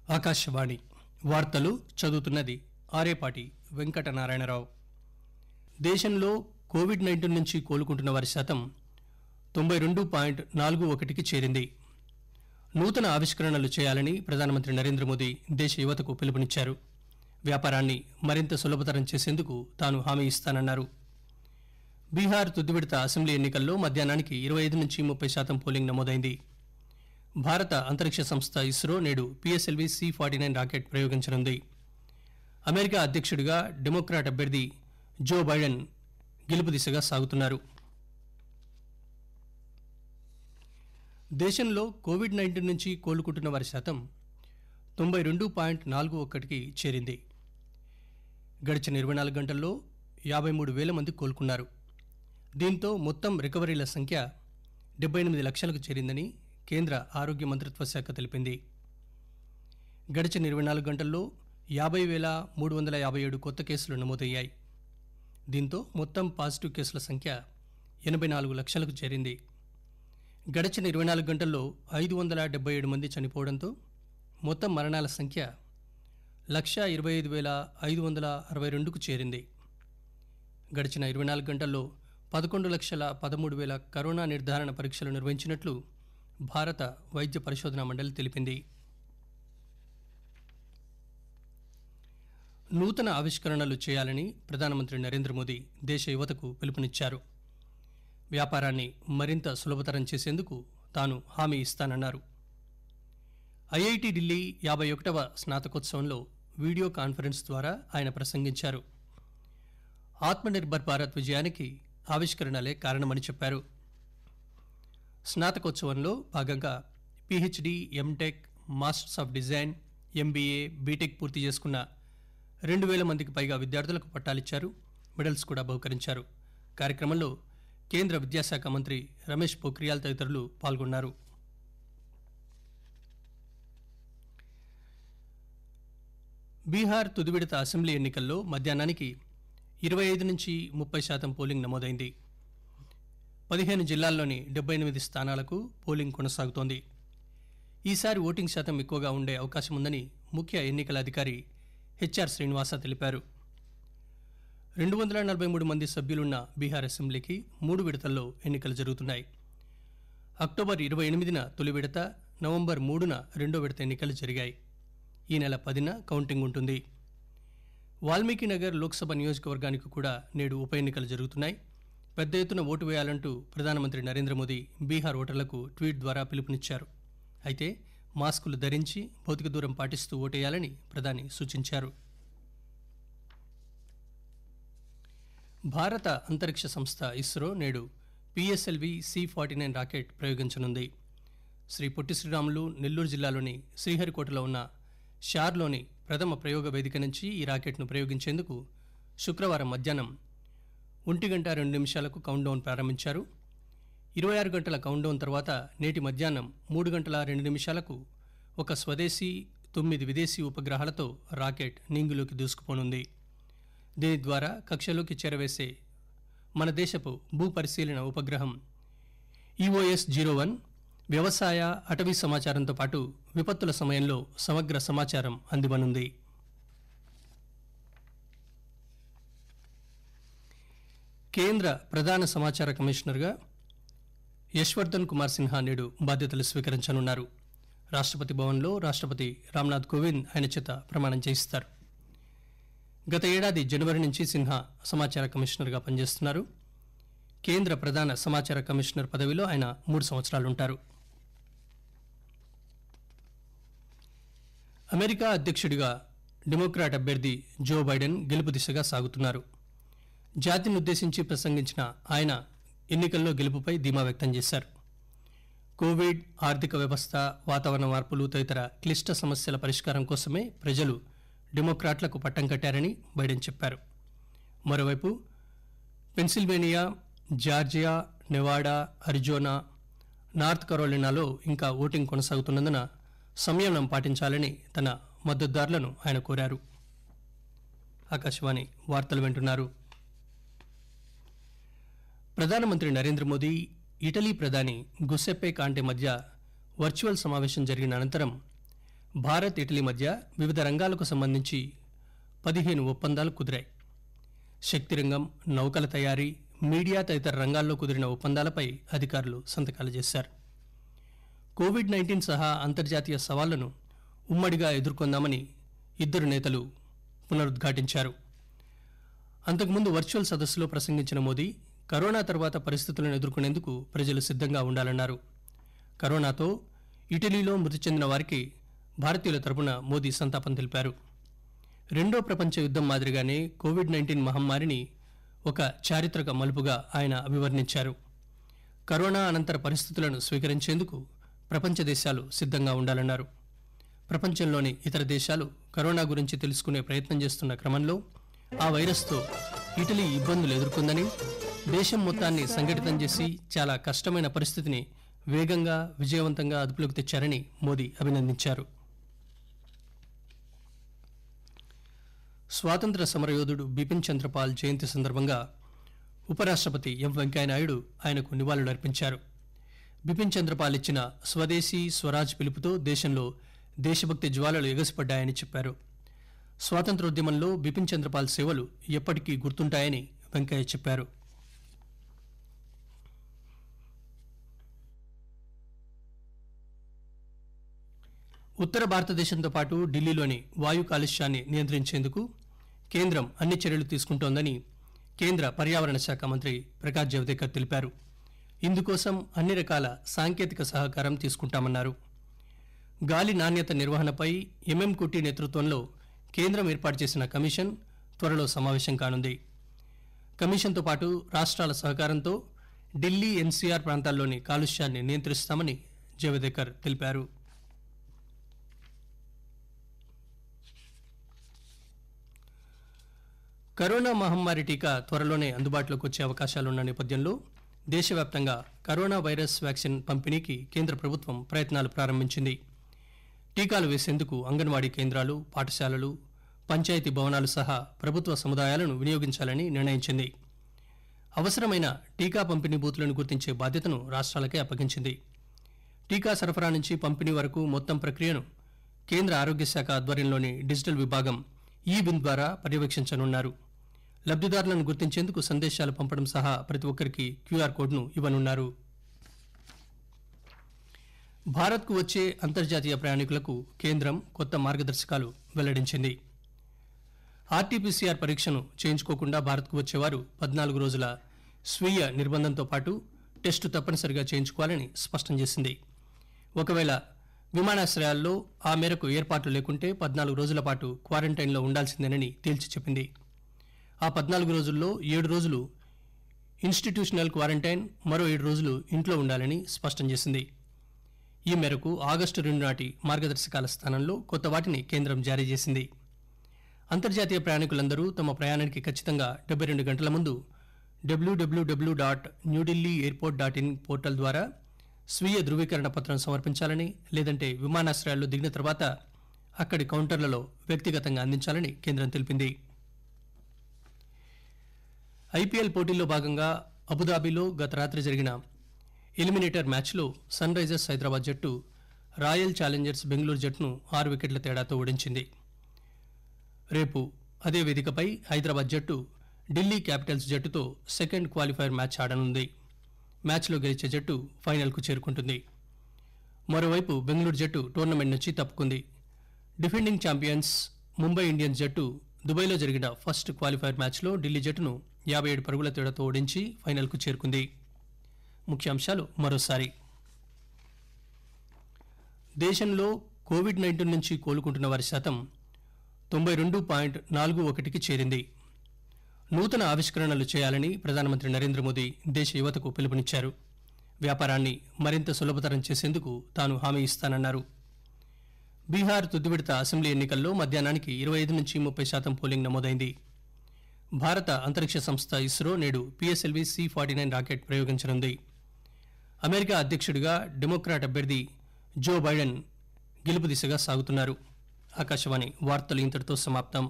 ఆకాశవాణి వార్తలు చదువుతున్నది ఆరేపాటి వెంకటనారాయణరావు. దేశంలో కోవిడ్-19 నుంచి కోలుకుంటున్న వారి శాతం 92.41కి చేరింది. నూతన ఆవిష్కరణలు చేయాలని ప్రధానమంత్రి నరేంద్ర మోదీ దేశ యువతకు పిలుపునిచ్చారు. వ్యాపారాన్ని మరింత సులభతరం చేసేందుకు తాను హామీ ఇస్తానన్నారు. బీహార్ తుది విడత అసెంబ్లీ ఎన్నికల్లో మధ్యాహ్నానికి 25-30% పోలింగ్ నమోదైంది. భారత అంతరిక్ష సంస్థ ఇస్రో నేడు పిఎస్ఎల్వి C-49 రాకెట్ ప్రయోగించనుంది. అమెరికా అధ్యక్షుడిగా డెమోక్రాట్ అభ్యర్థి జో బైడెన్ గెలుపు దిశగా సాగుతున్నారు. దేశంలో కోవిడ్-19 నుంచి కోలుకుంటున్న వారి శాతం 92.41కి చేరింది. గడిచిన 24 గంటల్లో 53,000 మంది కోలుకున్నారు. దీంతో మొత్తం రికవరీల సంఖ్య 78 లక్షలకు చేరిందని కేంద్ర ఆరోగ్య మంత్రిత్వ శాఖ తెలిపింది. గడిచిన 24 గంటల్లో 50,357 కొత్త కేసులు నమోదయ్యాయి. దీంతో మొత్తం పాజిటివ్ కేసుల సంఖ్య 84 లక్షలకు చేరింది. గడిచిన 24 గంటల్లో 577 మంది చనిపోవడంతో మొత్తం మరణాల సంఖ్య 125,562కు చేరింది. గడిచిన 24 గంటల్లో 11,13,000 కరోనా నిర్ధారణ పరీక్షలు నిర్వహించినట్లు భారత వైద్య పరిశోధనా మండలి తెలిపింది. నూతన ఆవిష్కరణలు చేయాలని ప్రధానమంత్రి నరేంద్ర మోదీ దేశ యువతకు పిలుపునిచ్చారు. వ్యాపారాన్ని మరింత సులభతరం చేసేందుకు తాను హామీ ఇస్తానన్నారు. ఐఐటి ఢిల్లీ 51వ స్నాతకోత్సవంలో వీడియో కాన్ఫరెన్స్ ద్వారా ఆయన ప్రసంగించారు. ఆత్మనిర్భర్ భారత్ విజయానికి ఆవిష్కరణలే కారణమని చెప్పారు. స్నాతకోత్సవంలో భాగంగా PhD, MTech, masters of design, MBA, BTech పూర్తి చేసుకున్న 2,000 మందికి పైగా విద్యార్థులకు పట్టాలిచ్చారు. మెడల్స్ కూడా బహుకరించారు. కార్యక్రమంలో కేంద్ర విద్యాశాఖ మంత్రి రమేష్ పోఖ్రియాల్ తదితరులు పాల్గొన్నారు. బీహార్ తుది విడత అసెంబ్లీ ఎన్నికల్లో మధ్యాహ్నానికి 25-30% పోలింగ్ నమోదైంది. 15 జిల్లాల్లోని 78 స్థానాలకు పోలింగ్ కొనసాగుతోంది. ఈసారి ఓటింగ్ శాతం ఎక్కువగా ఉండే అవకాశం ఉందని ముఖ్య ఎన్నికల అధికారి హెచ్ఆర్ శ్రీనివాస తెలిపారు. 243 మంది సభ్యులున్న బీహార్ అసెంబ్లీకి 3 విడతల్లో ఎన్నికలు జరుగుతున్నాయి. అక్టోబర్ 28న తొలి విడత, నవంబర్ 3న రెండో విడత ఎన్నికలు జరిగాయి. ఈ నెల 10న కౌంటింగ్ ఉంటుంది. వాల్మీకి నగర్ లోక్సభ నియోజకవర్గానికి కూడా నేడు ఉప ఎన్నికలు జరుగుతున్నాయి. పెద్ద ఎత్తున ఓటు వేయాలంటూ ప్రధానమంత్రి నరేంద్ర మోదీ బీహార్ ఓటర్లకు ట్వీట్ ద్వారా పిలుపునిచ్చారు. అయితే మాస్కులు ధరించి భౌతిక దూరం పాటిస్తూ ఓటేయాలని ప్రధాని సూచించారు. భారత అంతరిక్ష సంస్థ ఇస్రో నేడు PSLV C-49 rocket ప్రయోగించనుంది. Shri Potti Sriramulu Nellore జిల్లాలోని శ్రీహరికోటలో ఉన్న షార్లోని ప్రథమ ప్రయోగ వేదిక నుంచి ఈ రాకెట్ను ప్రయోగించేందుకు శుక్రవారం మధ్యాహ్నం 1:02 కౌంట్డౌన్ ప్రారంభించారు. 26 గంటల కౌంట్డౌన్ తర్వాత నేటి మధ్యాహ్నం 3:02 ఒక స్వదేశీ 9 విదేశీ ఉపగ్రహాలతో రాకెట్ నింగిలోకి దూసుకుపోనుంది. దీని ద్వారా కక్షలోకి చేరవేసే మన దేశపు భూ పరిశీలన ఉపగ్రహం EOS-01 వ్యవసాయ, అటవీ సమాచారంతో పాటు విపత్తుల సమయంలో సమగ్ర సమాచారం అందివనుంది. కేంద్ర ప్రధాన సమాచార కమిషనర్గా యశ్వర్ధన్ కుమార్ సిన్హా నేడు బాధ్యతలు స్వీకరించనున్నారు. రాష్ట్రపతి భవన్లో రాష్ట్రపతి రామ్నాథ్ కోవింద్ ఆయన చేత ప్రమాణం చేయిస్తారు. గత ఏడాది జనవరి నుంచి సిన్హా సమాచార కమిషనర్గా పనిచేస్తున్నారు. కేంద్ర ప్రధాన సమాచార కమిషనర్ పదవిలో ఆయన 3 సంవత్సరాలుంటారు. అమెరికా అధ్యక్షుడిగా డెమోక్రాట్ అభ్యర్థి జో బైడెన్ గెలుపు దిశగా సాగుతున్నారు. జాతినుద్దేశించి ప్రసంగించిన ఆయన ఎన్నికల్లో గెలుపుపై ధీమా వ్యక్తం చేశారు. కోవిడ్, ఆర్థిక వ్యవస్థ, వాతావరణ మార్పులు తదితర క్లిష్ట సమస్యల పరిష్కారం కోసమే ప్రజలు డెమోక్రాట్లకు పట్టం కట్టారని బైడెన్ చెప్పారు. మరోవైపు Pennsylvania, Georgia, Nevada, Arizona, North కరోలినాలో ఇంకా ఓటింగ్ కొనసాగుతున్నందున సంయమనం పాటించాలని తన మద్దతుదారులను ఆయన కోరారు. ఆకాశవాణి వార్తలు వింటున్నారు. ప్రధానమంత్రి నరేంద్ర మోదీ, ఇటలీ ప్రధాని గుసెప్పే కాంటే మధ్య వర్చువల్ సమావేశం జరిగిన అనంతరం భారత్ ఇటలీ మధ్య వివిధ రంగాలకు సంబంధించి 15 ఒప్పందాలు కుదిరాయి. శక్తి రంగం, నౌకల తయారీ, మీడియా తదితర రంగాల్లో కుదిరిన ఒప్పందాలపై అధికారులు సంతకాలు చేశారు. కోవిడ్-19 సహా అంతర్జాతీయ సవాళ్లను ఉమ్మడిగా ఎదుర్కొందామని ఇద్దరు నేతలు పునరుద్ఘాటించారు. అంతకుముందు వర్చువల్ సదస్సులో ప్రసంగించిన మోదీ కరోనా తర్వాత పరిస్థితులను ఎదుర్కొనేందుకు ప్రజలు సిద్ధంగా ఉండాలన్నారు. కరోనాతో ఇటలీలో మృతి చెందిన వారికి భారతీయుల తరపున మోదీ సంతాపం తెలిపారు. రెండో ప్రపంచ యుద్దం మాదిరిగానే కోవిడ్-19 మహమ్మారిని ఒక చారిత్రక మలుపుగా ఆయన అభివర్ణించారు. కరోనా అనంతర పరిస్థితులను స్వీకరించేందుకు ప్రపంచ దేశాలు సిద్ధంగా ఉండాలన్నారు. ప్రపంచంలోని ఇతర దేశాలు కరోనా గురించి తెలుసుకునే ప్రయత్నం చేస్తున్న క్రమంలో ఆ వైరస్తో ఇటలీ ఇబ్బందులు ఎదుర్కొందని, దేశం మొత్తాన్ని సంఘటితం చేసి చాలా కష్టమైన పరిస్థితిని వేగంగా, విజయవంతంగా అదుపులోకి తెచ్చారని మోదీ అభినందించారు. స్వాతంత్ర సమరయోధుడు బిపిన్ చంద్రపాల్ జయంతి సందర్భంగా ఉపరాష్ట్రపతి ఎం వెంకయ్యనాయుడు ఆయనకు నివాళులర్పించారు. బిపిన్ చంద్రపాల్ ఇచ్చిన స్వదేశీ స్వరాజ్ పిలుపుతో దేశంలో దేశభక్తి జ్వాలలు ఎగసిపడ్డాయని చెప్పారు. స్వాతంత్రోద్యమంలో బిపిన్ చంద్రపాల్ సేవలు ఎప్పటికీ గుర్తుంటాయని వెంకయ్య చెప్పారు. ఉత్తర భారతదేశంతో పాటు ఢిల్లీలోని వాయు కాలుష్యాన్ని నియంత్రించేందుకు కేంద్రం అన్ని చర్యలు తీసుకుంటోందని కేంద్ర పర్యావరణ శాఖ మంత్రి ప్రకాష్ జవదేకర్ తెలిపారు. ఇందుకోసం అన్ని రకాల సాంకేతిక సహకారం తీసుకుంటామన్నారు. గాలి నాణ్యత నిర్వహణపై ఎంఎం కుట్టి నేతృత్వంలో కేంద్రం ఏర్పాటు చేసిన కమిషన్ త్వరలో సమావేశం కానుంది. కమిషన్తో పాటు రాష్ట్రాల సహకారంతో ఢిల్లీ ఎన్సీఆర్ ప్రాంతాల్లోని కాలుష్యాన్ని నియంత్రిస్తామని జవదేకర్ తెలిపారు. కరోనా మహమ్మారి టీకా త్వరలోనే అందుబాటులోకి వచ్చే అవకాశాలున్న నేపథ్యంలో దేశవ్యాప్తంగా కరోనా వైరస్ వ్యాక్సిన్ పంపిణీకి కేంద్ర ప్రభుత్వం ప్రయత్నాలు ప్రారంభించింది. టీకాలు వేసేందుకు అంగన్వాడీ కేంద్రాలు, పాఠశాలలు, పంచాయతీ భవనాలు సహా ప్రభుత్వ సముదాయాలను వినియోగించాలని నిర్ణయించింది. అవసరమైన టీకా పంపిణీ బూతులను గుర్తించే బాధ్యతను రాష్ట్రాలకే అప్పగించింది. టీకా సరఫరా నుంచి పంపిణీ వరకు మొత్తం ప్రక్రియను కేంద్ర ఆరోగ్య శాఖ ఆధ్వర్యంలోని డిజిటల్ విభాగం ఈ-విన్ ద్వారా పర్యవేక్షించనున్నారు. లబ్దిదారులను గుర్తించేందుకు సందేశాలు పంపడం సహా ప్రతి ఒక్కరికి క్యూఆర్ కోడ్ను ఇవ్వనున్నారు. భారత్కు వచ్చే అంతర్జాతీయ ప్రయాణికులకు కేంద్రం కొత్త మార్గదర్శకాలు వెల్లడించింది. ఆర్టీపీసీఆర్ పరీక్షను చేయించుకోకుండా భారత్కు వచ్చేవారు 14 రోజుల స్వీయ నిర్బంధంతో పాటు టెస్టు తప్పనిసరిగా చేయించుకోవాలని స్పష్టం చేసింది. ఒకవేళ విమానాశ్రయాల్లో ఆ మేరకు ఏర్పాట్లు లేకుంటే 14 రోజుల పాటు క్వారంటైన్లో ఉండాల్సిందేనని తేల్చి చెప్పింది. ఆ 14 రోజుల్లో 7 రోజులు ఇన్స్టిట్యూషనల్ క్వారంటైన్, మరో 7 రోజులు ఇంట్లో ఉండాలని స్పష్టం చేసింది. ఈ మేరకు ఆగస్టు 2 నాటి మార్గదర్శకాల స్థానంలో కొత్త వాటిని కేంద్రం జారీ చేసింది. అంతర్జాతీయ ప్రయాణికులందరూ తమ ప్రయాణానికి ఖచ్చితంగా 72 గంటల ముందు www.newdelhieairport.in పోర్టల్ ద్వారా స్వీయ ధృవీకరణ పత్రం సమర్పించాలని, లేదంటే విమానాశ్రయాల్లో దిగిన తర్వాత అక్కడి కౌంటర్లలో వ్యక్తిగతంగా అందించాలని కేంద్రం తెలిపింది. ఐపీఎల్ పోటీల్లో భాగంగా అబుదాబిలో గత రాత్రి జరిగిన ఎలిమినేటర్ మ్యాచ్లో సన్ రైజర్స్ హైదరాబాద్ జట్టు రాయల్ ఛాలెంజర్స్ బెంగళూరు జట్టును 6 వికెట్ల తేడాతో ఓడించింది. రేపు అదే వేదికపై హైదరాబాద్ జట్టు ఢిల్లీ క్యాపిటల్స్ జట్టుతో సెకండ్ క్వాలిఫైర్ మ్యాచ్ ఆడనుంది. మ్యాచ్లో గెలిచే జట్టు ఫైనల్కు చేరుకుంటుంది. మరోవైపు బెంగళూరు జట్టు టోర్నమెంట్ నుంచి తప్పుకుంది. డిఫెండింగ్ ఛాంపియన్స్ ముంబై ఇండియన్స్ జట్టు దుబాయ్లో జరిగిన ఫస్ట్ క్వాలిఫైర్ మ్యాచ్లో ఢిల్లీ జట్టును 57 పరుగుల తేడాతో ఓడించి ఫైనల్కు చేరుకుంది. ముఖ్యాంశాలు మరోసారి. దేశంలో కోవిడ్-19 నుంచి కోలుకుంటున్న వారి శాతం 92.41కి చేరింది. నూతన ఆవిష్కరణలు చేయాలని ప్రధానమంత్రి నరేంద్ర మోదీ దేశ యువతకు పిలుపునిచ్చారు. వ్యాపారాన్ని మరింత సులభతరం చేసేందుకు తాను హామీ ఇస్తానన్నారు. బీహార్ తుది విడత అసెంబ్లీ ఎన్నికల్లో మధ్యాహ్నానికి 25-30% పోలింగ్ నమోదైంది. భారత అంతరిక్ష సంస్థ ఇస్రో నేడు పిఎస్ఎల్వి C-49 రాకెట్ ప్రయోగించనుంది. అమెరికా అధ్యక్షుడిగా డెమోక్రాట్ అభ్యర్థి జో బైడెన్ గెలుపు దిశగా సాగుతున్నారు. ఆకాశవాణి వార్తలు ఇంతటితో సమాప్తం.